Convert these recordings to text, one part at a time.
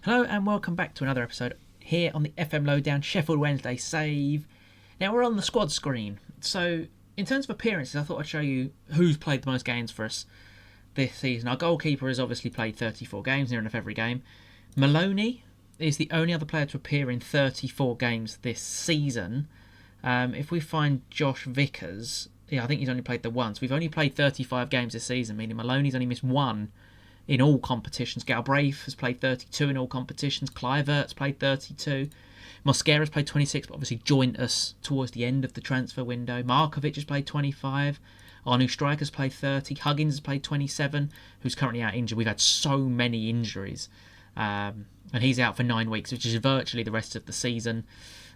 Hello and welcome back to another episode here on the FM Lowdown Sheffield Wednesday save. Now we're on the squad screen. So in terms of appearances, I thought I'd show you who's played the most games for us this season. Our goalkeeper has obviously played 34 games, near enough every game. Maloney is the only other player to appear in 34 games this season. If we find Josh Vickers, I think he's only played the once. We've only played 35 games this season, meaning Maloney's only missed one in all competitions. Galbraith has played 32 in all competitions. Clivert's played 32. Mosquera's played 26, but obviously joined us towards the end of the transfer window. Markovic has played 25. Our new striker's played 30. Huggins has played 27, who's currently out injured. We've had so many injuries. And he's out for 9 weeks, which is virtually the rest of the season.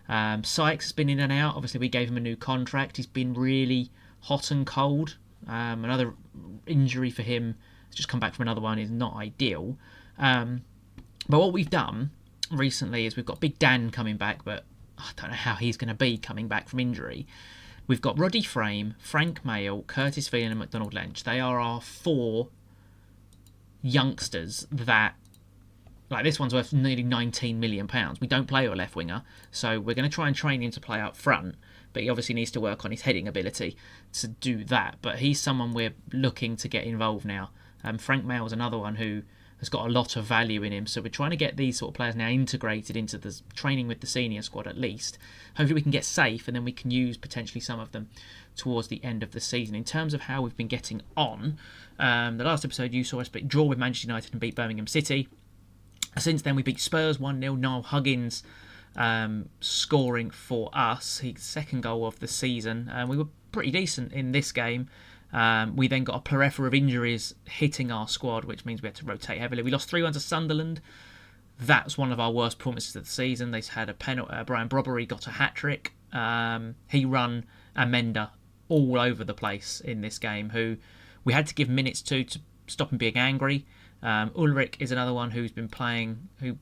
Sykes has been in and out. Obviously, we gave him a new contract. He's been really hot and cold. Another injury for him. He's just come back from another one. Is not ideal. But what we've done recently is we've got Big Dan coming back, but I don't know how he's going to be coming back from injury. We've got Roddy Frame, Frank Mayle, Curtis Phelan and McDonald Lynch. They are our 4 youngsters that... Like, this one's worth nearly £19 million. We don't play a left winger, so we're going to try and train him to play up front, but he obviously needs to work on his heading ability to do that. But he's someone we're looking to get involved now. Frank Mayle's another one who has got a lot of value in him, so we're trying to get these sort of players now integrated into the training with the senior squad at least. Hopefully we can get safe, and then we can use potentially some of them towards the end of the season. In terms of how we've been getting on, the last episode you saw us draw with Manchester United and beat Birmingham City. Since then, we beat Spurs 1-0. Niall Huggins scoring for us. His second goal of the season. We were pretty decent in this game. We then got a plethora of injuries hitting our squad, which means we had to rotate heavily. We lost 3-1 to Sunderland. That's one of our worst performances of the season. They had a penalty. Brian Brobbery got a hat-trick. He run Amenda all over the place in this game, who we had to give minutes to stop him being angry. Ulrich is another one who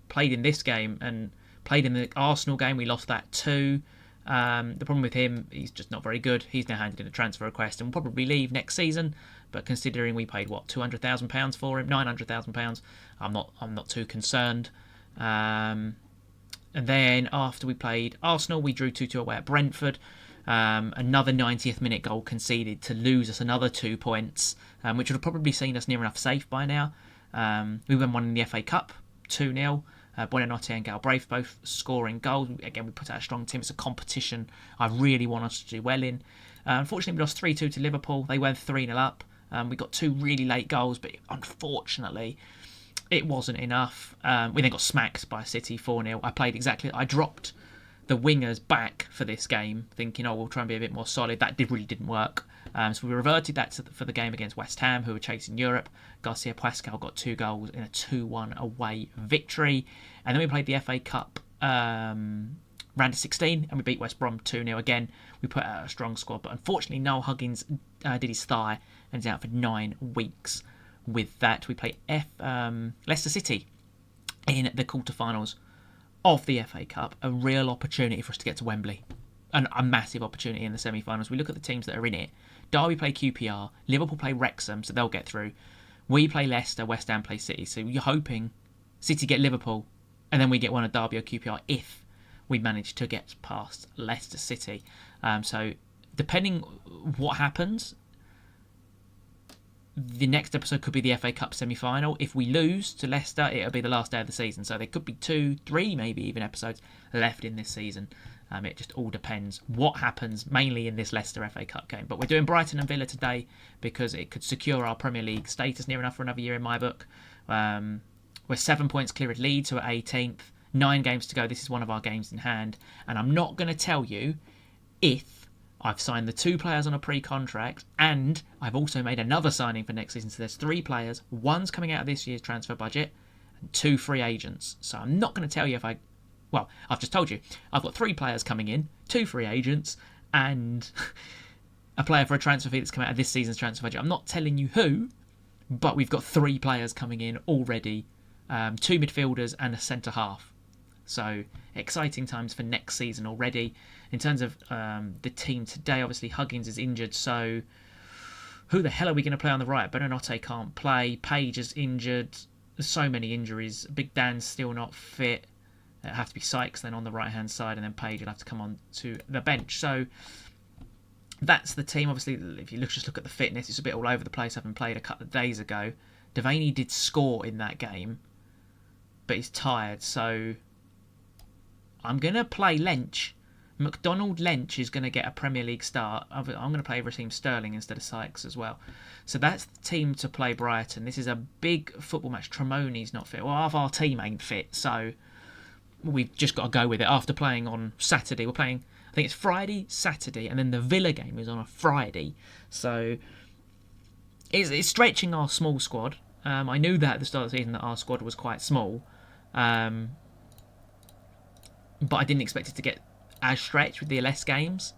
played in this game and played in the Arsenal game. We lost that too. The problem with him, he's just not very good. He's now handed in a transfer request and will probably leave next season. But considering we paid £200,000 for him, £900,000, I'm not too concerned. And then after we played Arsenal, we drew 2-2 away at Brentford. Another 90th minute goal conceded to lose us another 2 points, which would have probably seen us near enough safe by now. We won one in the FA Cup, 2-0. Buonanotte and Galbraith both scoring goals. Again, we put out a strong team. It's a competition I really want us to do well in. Unfortunately, we lost 3-2 to Liverpool. They went 3-0 up. We got 2 really late goals, but unfortunately, it wasn't enough. We then got smacked by City 4-0. I dropped the wingers back for this game, thinking, we'll try and be a bit more solid. That really didn't work. So we reverted that for the game against West Ham, who were chasing Europe. Garcia Pascal got 2 goals in a 2-1 away victory. And then we played the FA Cup round of 16, and we beat West Brom 2-0 again. We put out a strong squad, but unfortunately Noel Huggins did his thigh and is out for 9 weeks. With that, we play Leicester City in the quarterfinals of the FA Cup. A real opportunity for us to get to Wembley. A massive opportunity in the semi-finals. We look at the teams that are in it. Derby play QPR, Liverpool play Wrexham, so they'll get through. We play Leicester, West Ham play City. So you're hoping City get Liverpool, and then we get one of Derby or QPR if we manage to get past Leicester City. So depending what happens, the next episode could be the FA Cup semi-final. If we lose to Leicester, it'll be the last day of the season. So there could be 2, 3, maybe even episodes left in this season. It just all depends what happens, mainly in this Leicester FA Cup game. But we're doing Brighton and Villa today because it could secure our Premier League status near enough for another year in my book. We're 7 points clear at Leeds, who are 18th. 9 games to go. This is one of our games in hand. And I'm not going to tell you if I've signed the 2 players on a pre-contract, and I've also made another signing for next season. So there's 3 players. 1's coming out of this year's transfer budget, and 2 free agents. So I'm not going to tell you I've just told you. I've got 3 players coming in, 2 free agents, and a player for a transfer fee that's come out of this season's transfer budget. I'm not telling you who, but we've got 3 players coming in already. 2 midfielders and a centre-half. So exciting times for next season already. In terms of the team today, obviously Huggins is injured, so who the hell are we going to play on the right? Buonanotte can't play. Page is injured. There's so many injuries. Big Dan's still not fit. It'll have to be Sykes then on the right-hand side, and then Page will have to come on to the bench. So that's the team. Obviously, if you just look at the fitness, it's a bit all over the place, having played a couple of days ago. Devaney did score in that game, but he's tired. So I'm going to play Lench. McDonald Lench is going to get a Premier League start. I'm going to play Raheem Sterling instead of Sykes as well. So that's the team to play Brighton. This is a big football match. Tremoni's not fit. Well, half our team ain't fit, so we've just got to go with it. After playing on Saturday, we're playing, I think it's Friday, Saturday, and then the Villa game is on a Friday. So it's stretching our small squad. I knew that at the start of the season that our squad was quite small. But I didn't expect it to get as stretched with the LS games.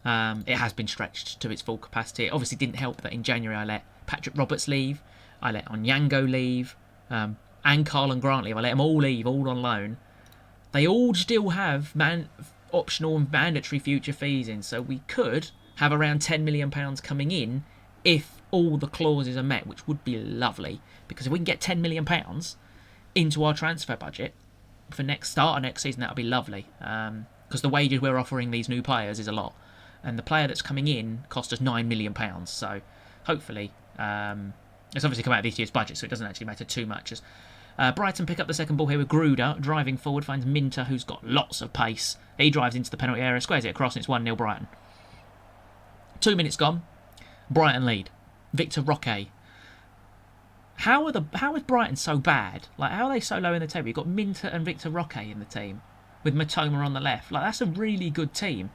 It has been stretched to its full capacity. It obviously didn't help that in January I let Patrick Roberts leave, I let Onyango leave, and Carlon Grant leave. I let them all leave, all on loan. They all still have optional and mandatory future fees in, so we could have around £10 million coming in if all the clauses are met, which would be lovely, because if we can get £10 million into our transfer budget for start of next season, that would be lovely. Because the wages we're offering these new players is a lot, and the player that's coming in cost us £9 million. So hopefully, it's obviously come out of this year's budget, so it doesn't actually matter too much. As Brighton pick up the second ball here with Gruder driving forward, finds Minter, who's got lots of pace. He drives into the penalty area, squares it across, and it's 1-0 Brighton. 2 minutes gone, Brighton lead. Victor Roque. How is Brighton so bad? Like, how are they so low in the table? You've got Minter and Victor Roque in the team, with Matoma on the left. Like, that's a really good team.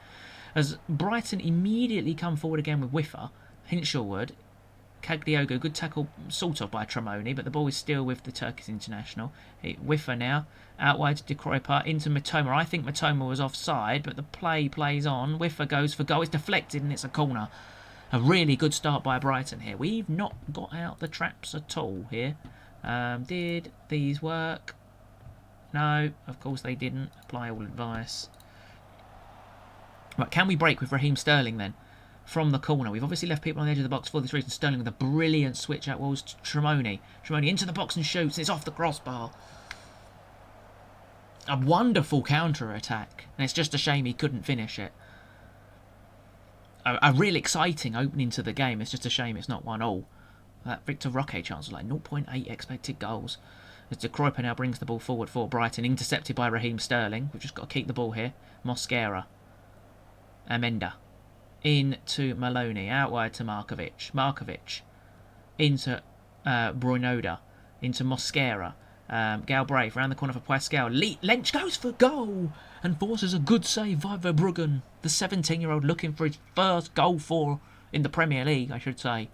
As Brighton immediately come forward again with Whiffer, Hinshelwood, Cagliogo, good tackle sort of by Tremoni, but the ball is still with the Turkish international. Whiffer now, out wide to De Kruijper, into Matoma. I think Matoma was offside, but the play plays on. Whiffer goes for goal. It's deflected and it's a corner. A really good start by Brighton here. We've not got out the traps at all here. Did these work? No, of course they didn't. Apply all advice. Right, can we break with Raheem Sterling then? From the corner. We've obviously left people on the edge of the box for this reason. Sterling with a brilliant switch out walls to Tremoni. Tremoni into the box and shoots. It's off the crossbar. A wonderful counter-attack. And it's just a shame he couldn't finish it. A real exciting opening to the game. It's just a shame it's not 1-1. That Victor Roque chance was like 0.8 expected goals. As De Kruijper now brings the ball forward for Brighton. Intercepted by Raheem Sterling. We've just got to keep the ball here. Mosquera. Amenda. Into Maloney. Out wide to Markovic. Markovic. Into Brunoda. Into Mosquera. Galbraith round the corner for Pascal. Lench goes for goal and forces a good save by Verbruggen. The 17-year-old looking for his first goal in the Premier League, I should say.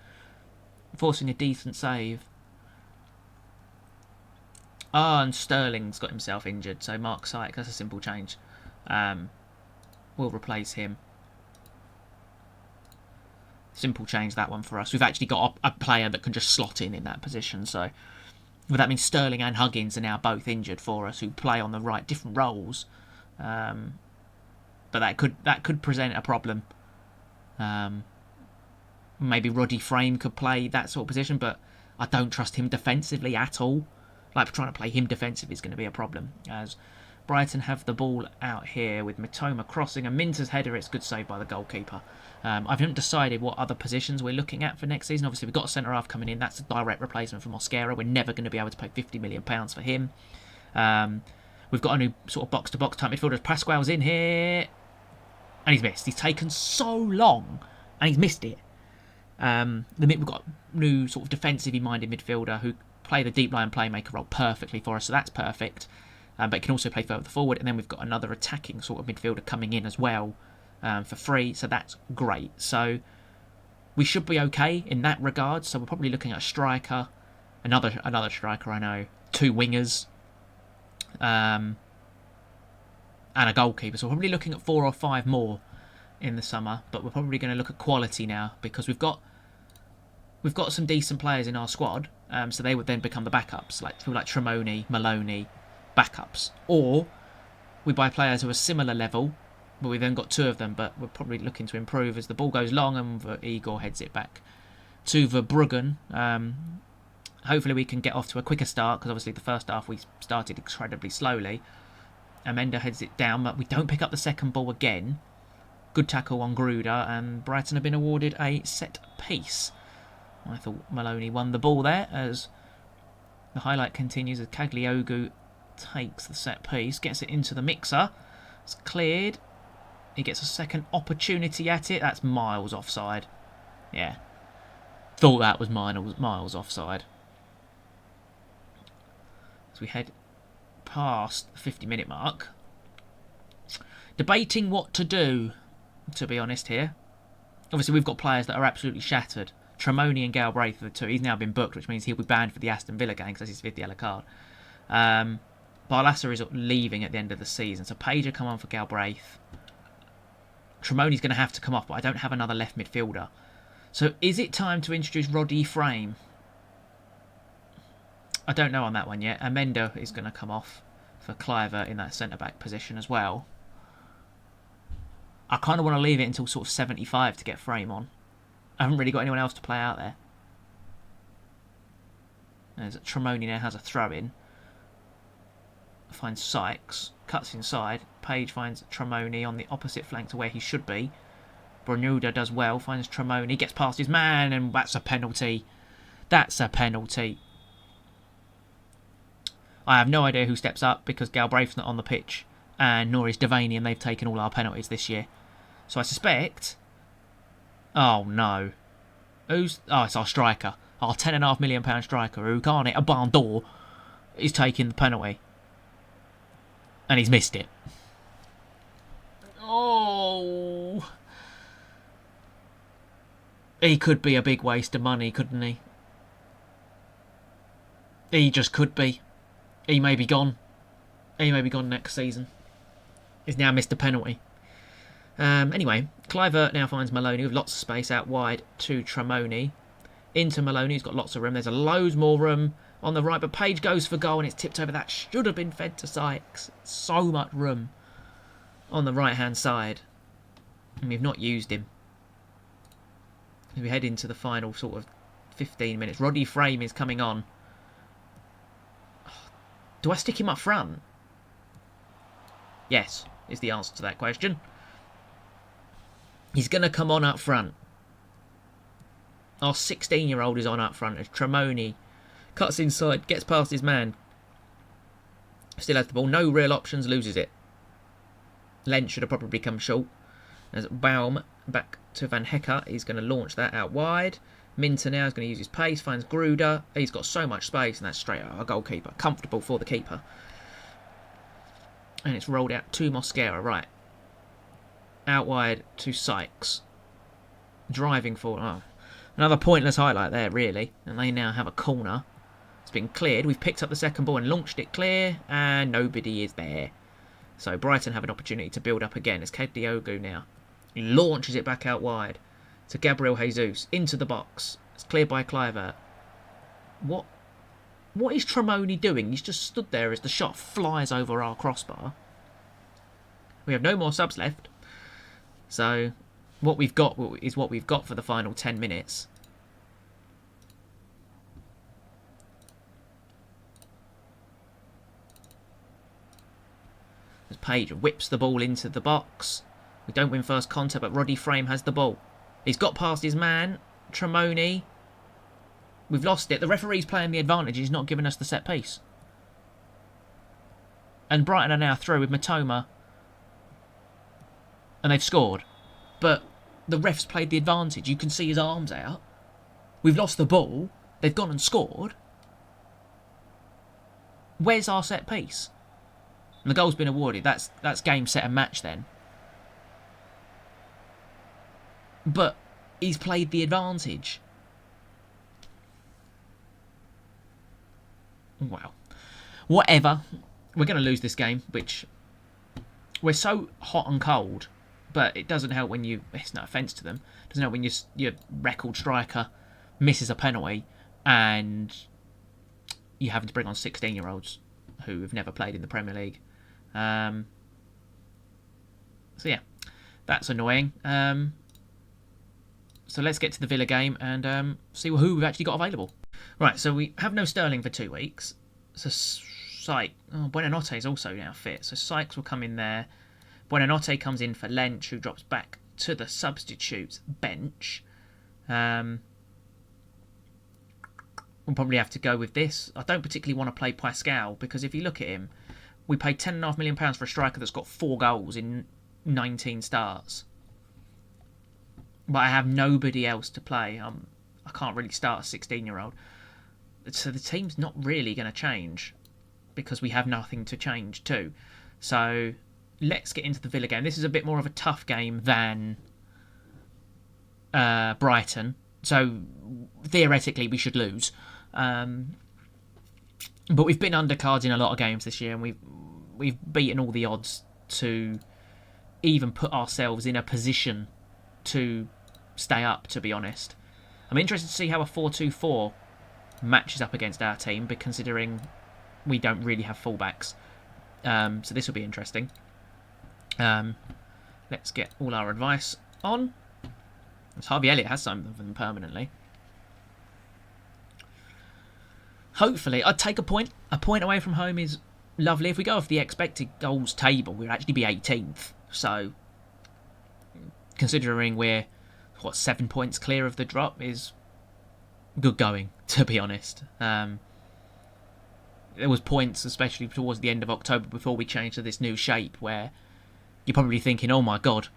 Forcing a decent save. And Sterling's got himself injured, so Mark Sykes, that's a simple change. We'll replace him. Simple change, that one for us. We've actually got a player that can just slot in that position, so... Well, that means Sterling and Huggins are now both injured for us, who play on the right, different roles. But that could present a problem. Maybe Roddy Frame could play that sort of position, but I don't trust him defensively at all. Like, trying to play him defensively is going to be a problem. As Brighton have the ball out here with Matoma crossing, and Minter's header, it's good save by the goalkeeper. I haven't decided what other positions we're looking at for next season. Obviously, we've got a centre-half coming in. That's a direct replacement for Mosquera. We're never going to be able to pay £50 million for him. We've got a new sort of box-to-box type midfielder. Pasquale's in here. And he's missed. He's taken so long, and he's missed it. We've got a new sort of defensively minded midfielder who play the deep line playmaker role perfectly for us, so that's perfect. But can also play further forward. And then we've got another attacking sort of midfielder coming in as well. For free, so that's great. So we should be okay in that regard. So we're probably looking at a striker, another striker, I know, 2 wingers, and a goalkeeper. So we're probably looking at 4 or 5 more in the summer. But we're probably going to look at quality now, because we've got some decent players in our squad. So they would then become the backups, like people like Tremoni, Maloney, backups, or we buy players who are similar level. But we've then got 2 of them, but we're probably looking to improve as the ball goes long and Igor heads it back to Verbruggen. Hopefully we can get off to a quicker start, because obviously the first half we started incredibly slowly. Amenda heads it down, but we don't pick up the second ball again. Good tackle on Gruder, and Brighton have been awarded a set piece. I thought Maloney won the ball there, as the highlight continues as Cagliogu takes the set piece, gets it into the mixer. It's cleared. He gets a second opportunity at it. That's miles offside. Yeah. Thought that was miles offside. As we head past the 50-minute mark. Debating what to do, to be honest here. Obviously, we've got players that are absolutely shattered. Tremoni and Galbraith are the two. He's now been booked, which means he'll be banned for the Aston Villa game because that's his 5th yellow card. Barlasser is leaving at the end of the season. So Page will come on for Galbraith. Tremoni's going to have to come off, but I don't have another left midfielder. So is it time to introduce Roddy Frame? I don't know on that one yet. Amendo is going to come off for Cliver in that centre-back position as well. I kind of want to leave it until sort of 75 to get Frame on. I haven't really got anyone else to play out there. There's Tremoni now has a throw-in. Finds Sykes. Cuts inside. Page finds Tremoni on the opposite flank to where he should be. Bermuda does well. Finds Tremoni. Gets past his man, and that's a penalty. That's a penalty. I have no idea who steps up because Galbraith's not on the pitch, and nor is Devaney, and they've taken all our penalties this year. So I suspect... Oh, no. Who's... Oh, it's our striker. Our £10.5 million striker who can't hit a barn door is taking the penalty. And he's missed it. Oh... He could be a big waste of money, couldn't he? He just could be. He may be gone. He may be gone next season. He's now missed a penalty. Anyway, Cliver now finds Maloney with lots of space out wide to Tremoni. Into Maloney, he's got lots of room. There's loads more room on the right, but Page goes for goal and it's tipped over. That should have been fed to Sykes. So much room on the right-hand side. And we've not used him. As we head into the final sort of 15 minutes. Roddy Frame is coming on. Do I stick him up front? Yes, is the answer to that question. He's going to come on up front. Our 16-year-old is on up front as Tremoni cuts inside, gets past his man. Still has the ball. No real options, loses it. Lent should have probably come short. As Baum back to Van Hecker. He's going to launch that out wide. Minter now is going to use his pace, finds Gruder. He's got so much space, and that's straight at our goalkeeper. Comfortable for the keeper. And it's rolled out to Mosquera, right. Out wide to Sykes. Driving forward. Oh, another pointless highlight there, really. And they now have a corner. It's been cleared. We've picked up the second ball and launched it clear, and nobody is there. So Brighton have an opportunity to build up again. It's Diogo now. He launches it back out wide to Gabriel Jesus into the box. It's cleared by Cliver. What is Tremoni doing? He's just stood there as the shot flies over our crossbar. We have no more subs left. So what we've got is what we've got for the final 10 minutes. As Page whips the ball into the box. We don't win first contact, but Roddy Frame has the ball. He's got past his man, Tremoni. We've lost it. The referee's playing the advantage. He's not giving us the set piece. And Brighton are now through with Matoma. And they've scored. But the ref's played the advantage. You can see his arms out. We've lost the ball. They've gone and scored. Where's our set piece? And the goal's been awarded. That's game, set and match then. But he's played the advantage. Wow. Whatever. We're going to lose this game, which... We're so hot and cold, but it doesn't help when you... It's no offence to them. It doesn't help when your record striker misses a penalty and you're having to bring on 16-year-olds who have never played in the Premier League. So, yeah. That's annoying. So let's get to the Villa game and see who we've actually got available. Right, so we have no Sterling for 2 weeks. So Buonanotte is also now fit. So Sykes will come in there. Buonanotte comes in for Lynch, who drops back to the substitutes bench. We'll probably have to go with this. I don't particularly want to play Pascal because if you look at him, we paid £10.5 million for a striker that's got 4 goals in 19 starts. But I have nobody else to play. I can't really start a 16-year-old. So the team's not really going to change because we have nothing to change to. So let's get into the Villa game. This is a bit more of a tough game than Brighton. So theoretically we should lose. But we've been undercards in a lot of games this year, and we've beaten all the odds to even put ourselves in a position to stay up, to be honest. I'm interested to see how a 4-2-4 matches up against our team, but considering we don't really have fullbacks. So this will be interesting. Let's get all our advice on. Harvey Elliott has some of them permanently. Hopefully, I'd take a point. A point away from home is lovely. If we go off the expected goals table, we'd actually be 18th. So, considering we're 7 points clear of the drop, is good going, to be honest. There was points, especially towards the end of October, before we changed to this new shape, where you're probably thinking, "Oh my God,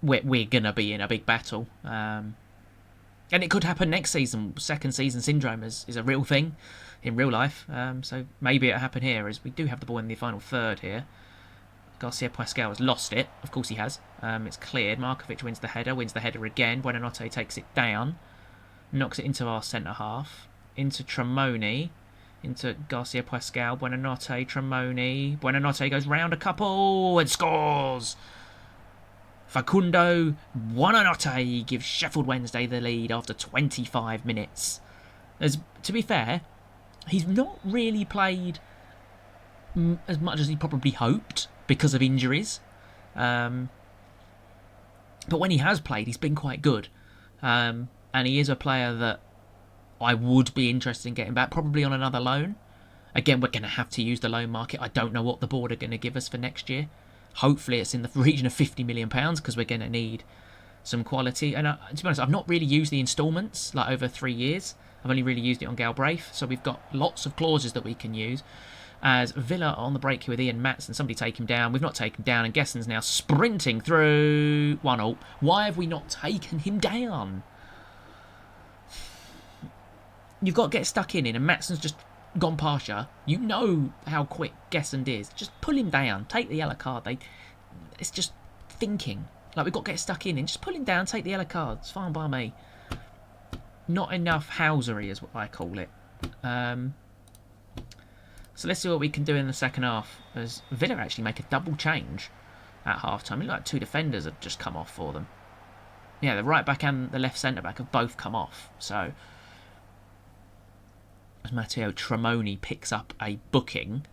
we're gonna be in a big battle." And it could happen next season. Second season syndrome is a real thing in real life. So maybe it'll happen here, as we do have the ball in the final third here. Garcia Pascal has lost it. Of course he has. It's cleared. Markovic wins the header again. Buonanotte takes it down. Knocks it into our centre-half. Into Tremoni. Into Garcia Pascal. Buonanotte, Tremoni. Buonanotte goes round a couple and scores! Facundo Buonanotte gives Sheffield Wednesday the lead after 25 minutes. To be fair, he's not really played as much as he probably hoped because of injuries. But when he has played, he's been quite good. And he is a player that I would be interested in getting back, probably on another loan. Again, we're going to have to use the loan market. I don't know what the board are going to give us for next year. Hopefully it's in the region of £50 million because we're going to need some quality. And to be honest, I've not really used the instalments like over 3 years. I've only really used it on Galbraith. So we've got lots of clauses that we can use. As Villa are on the break here with Ian Matson. Somebody take him down. We've not taken him down. And Gesson's now sprinting through 1-0. Why have we not taken him down? You've got to get stuck in, and Matson's just gone past you. You know how quick Gesson is. Just pull him down. Take the yellow card. It's just thinking. Like, we've got to get stuck in and just pull him down, take the yellow card. It's fine by me. Not enough housery is what I call it. So let's see what we can do in the second half. As Villa actually make a double change at half-time. It looked like 2 defenders have just come off for them. Yeah, the right back and the left centre-back have both come off. So as Matteo Tremoni picks up a booking,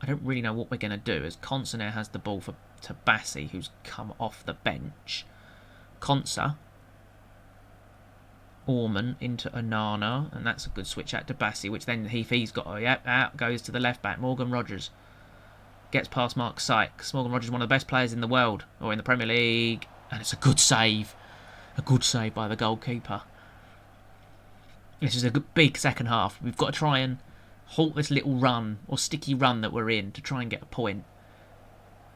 I don't really know what we're going to do, as Consonair has the ball to Bassi, who's come off the bench. Consa, Orman into Onana, and that's a good switch out to Bassi, which then he's got, out goes to the left back. Morgan Rogers gets past Mark Sykes. Morgan Rogers, one of the best players in the world, or in the Premier League, and it's a good save. A good save by the goalkeeper. This is a good, big second half. We've got to try and halt this little run, or sticky run that we're in, to try and get a point.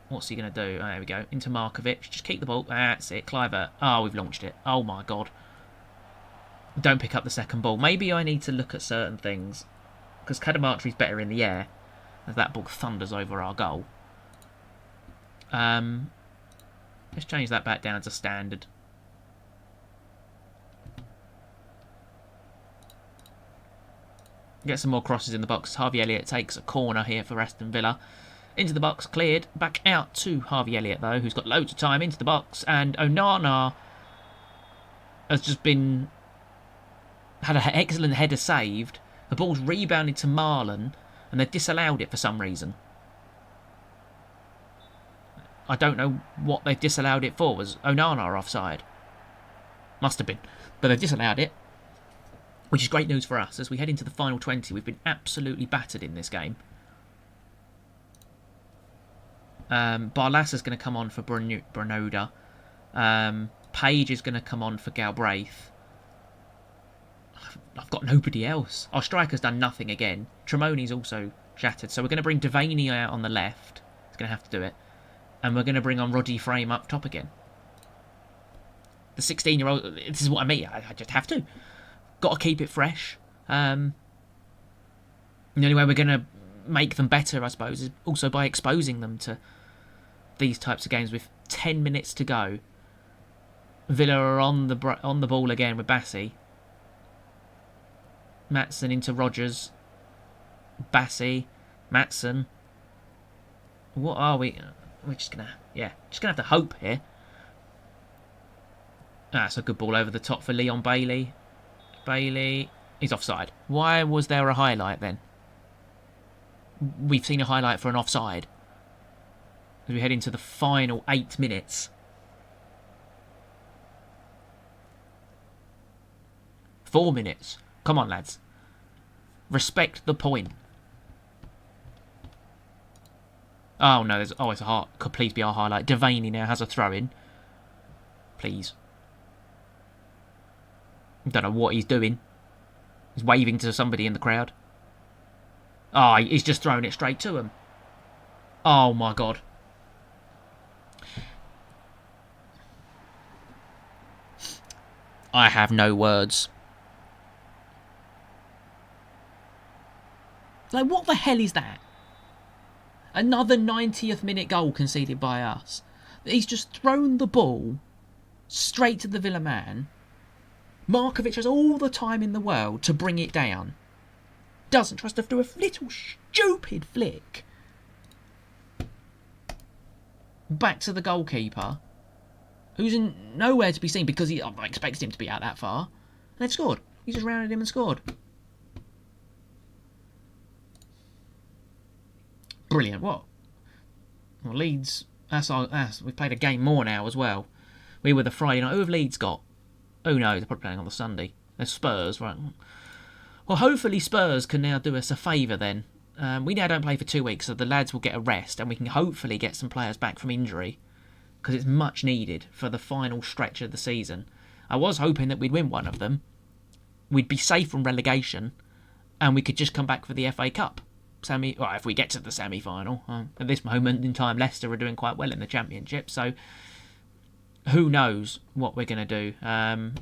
What's he going to do? Oh, there we go. Into Markovic. Just keep the ball. That's it. Cliver. Oh, we've launched it. Oh, my God. Don't pick up the second ball. Maybe I need to look at certain things, because Cadamartri's better in the air, as that ball thunders over our goal. Let's change that back down to standard. Get some more crosses in the box. Harvey Elliott takes a corner here for Aston Villa. Into the box, cleared. Back out to Harvey Elliott, though, who's got loads of time. Into the box, and Onana has just had an excellent header saved. The ball's rebounded to Marlon, and they've disallowed it for some reason. I don't know what they've disallowed it for. Was Onana offside? Must have been. But they've disallowed it. which is great news for us as we head into the final 20. We've been absolutely battered in this game. Barlassa's going to come on for Branoda. Page is going to come on for Galbraith. I've got nobody else. Our striker's done nothing again. Tremoni's also shattered. So we're going to bring Devaney out on the left. He's going to have to do it. And we're going to bring on Roddy Frame up top again. The 16-year-old... This is what I mean. I just have to. Got to keep it fresh. The only way we're going to make them better, I suppose, is also by exposing them to these types of games with 10 minutes to go. Villa are on the ball again with Bassi. Matson into Rogers. Bassi. Matson. What are we? We're just gonna have to hope here. That's a good ball over the top for Leon Bailey. Bailey, he's offside. Why was there a highlight then? We've seen a highlight for an offside. As we head into the final 8 minutes. 4 minutes. Come on, lads. Respect the point. Oh, no. It's a heart. Could please be our highlight. Devaney now has a throw-in. Please. Don't know what he's doing. He's waving to somebody in the crowd. Oh, he's just throwing it straight to him. Oh, my God. I have no words. Like, what the hell is that? Another 90th minute goal conceded by us. He's just thrown the ball straight to the Villa man. Markovic has all the time in the world to bring it down. Doesn't trust to do a little stupid flick. Back to the goalkeeper, who's nowhere to be seen because I expected him to be out that far. And they've scored. He just rounded him and scored. Brilliant. What? Well, Leeds. We've played a game more now as well. We were the Friday night. Who have Leeds got? Oh no, they're probably playing on the Sunday. They're Spurs, right? Well, hopefully Spurs can now do us a favour then. We now don't play for 2 weeks, so the lads will get a rest, and we can hopefully get some players back from injury because it's much needed for the final stretch of the season. I was hoping that we'd win one of them. We'd be safe from relegation, and we could just come back for the FA Cup. If we get to the semi-final. At this moment in time, Leicester are doing quite well in the Championship, so who knows what we're going to do. Man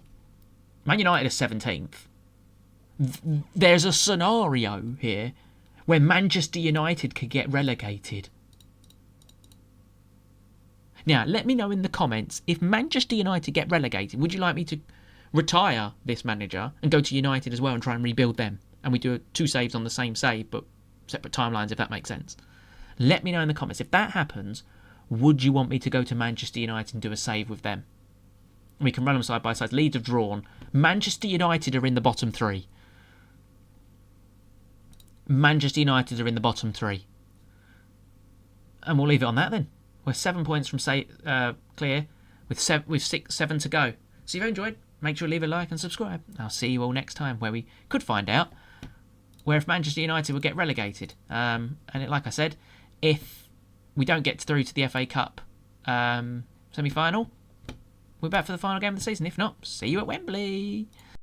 United are 17th. There's a scenario here where Manchester United could get relegated. Now, let me know in the comments, if Manchester United get relegated, would you like me to retire this manager and go to United as well and try and rebuild them? And we do 2 saves on the same save, but separate timelines, if that makes sense. Let me know in the comments. If that happens, would you want me to go to Manchester United and do a save with them? We can run them side by side. Leeds have drawn. Manchester United are in the bottom 3. Manchester United are in the bottom 3. And we'll leave it on that then. We're 7 points from clear with 7 to go. So if you enjoyed, make sure to leave a like and subscribe. I'll see you all next time where we could find out where if Manchester United would get relegated. Like I said, if we don't get through to the FA Cup semi-final, we're back for the final game of the season. If not, see you at Wembley.